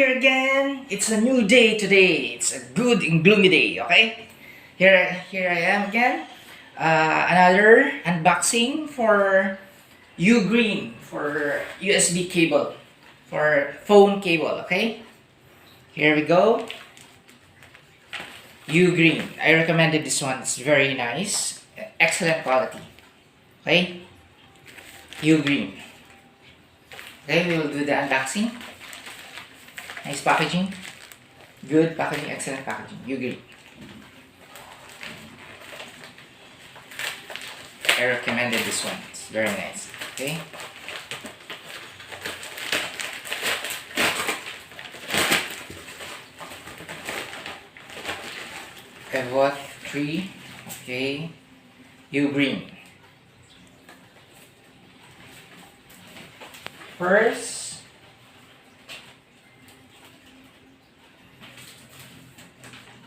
here again. It's a new day today. It's a good and gloomy day, okay? Here I am again. Another unboxing for Green for USB cable, for phone cable, okay? Here we go. Green. I recommended this one. It's very nice. Excellent quality. Okay? Green. Okay, we will do the unboxing. Nice packaging. Good packaging, excellent packaging. Green. I recommended this one. It's very nice. Okay? I bought 3. Okay. Green. First,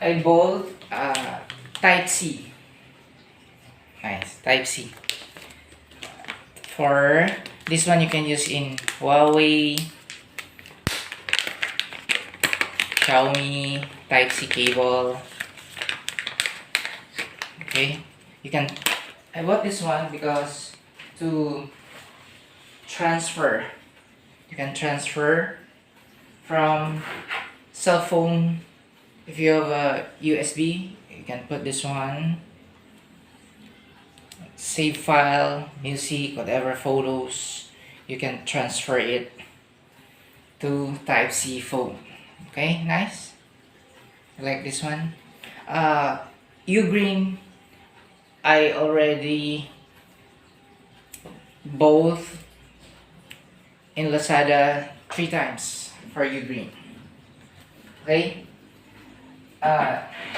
I bought Type C. Nice, Type C. For this one, you can use in Huawei, Xiaomi, Type C cable. Okay, I bought this one because to transfer, you can transfer from cell phone. If you have a USB, you can put this one, save file, music, whatever, photos, you can transfer it to Type C phone. Okay, nice. I like this one. Green, I already bought in Lazada 3 times for Green. Okay.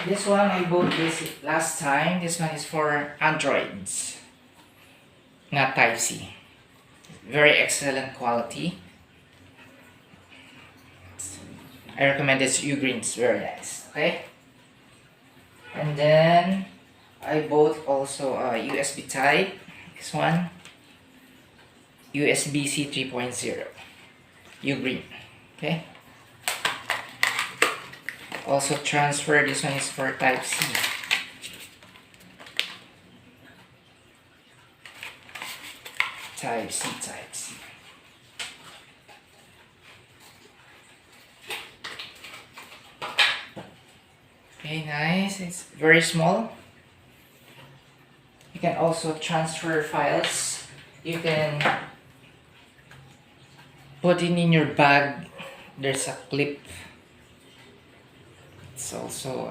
This one I bought this last time. This one is for Androids, not Type C. Very excellent quality. I recommend this Green. It's very nice. Okay. And then I bought also a USB type. This one, USB-C 3.0. Green. Okay. Also transfer. This one is for Type C. Type C. Okay, nice. It's very small. You can also transfer files. You can put it in your bag. There's a clip. It's also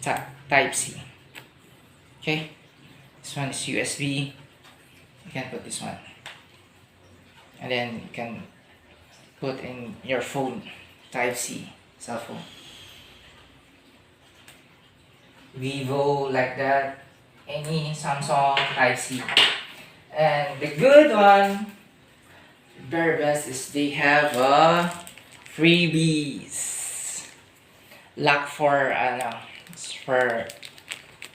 Type C. Okay, this one is USB. You can put this one, and then you can put in your phone, Type C, cell phone, Vivo, like that, any Samsung, Type C. And the good one, very best, is they have freebies. Lock for it's for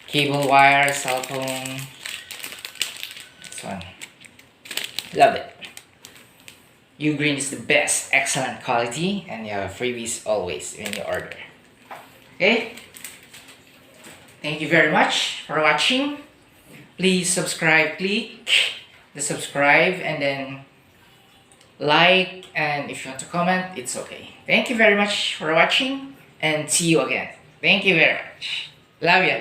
cable wire, cell phone. This one, love it. Green is the best, excellent quality, and you have freebies always when you order. Okay. Thank you very much for watching. Please subscribe. Click the subscribe and then like, and if you want to comment, it's okay. Thank you very much for watching, and see you again. Thank you very much. Love ya.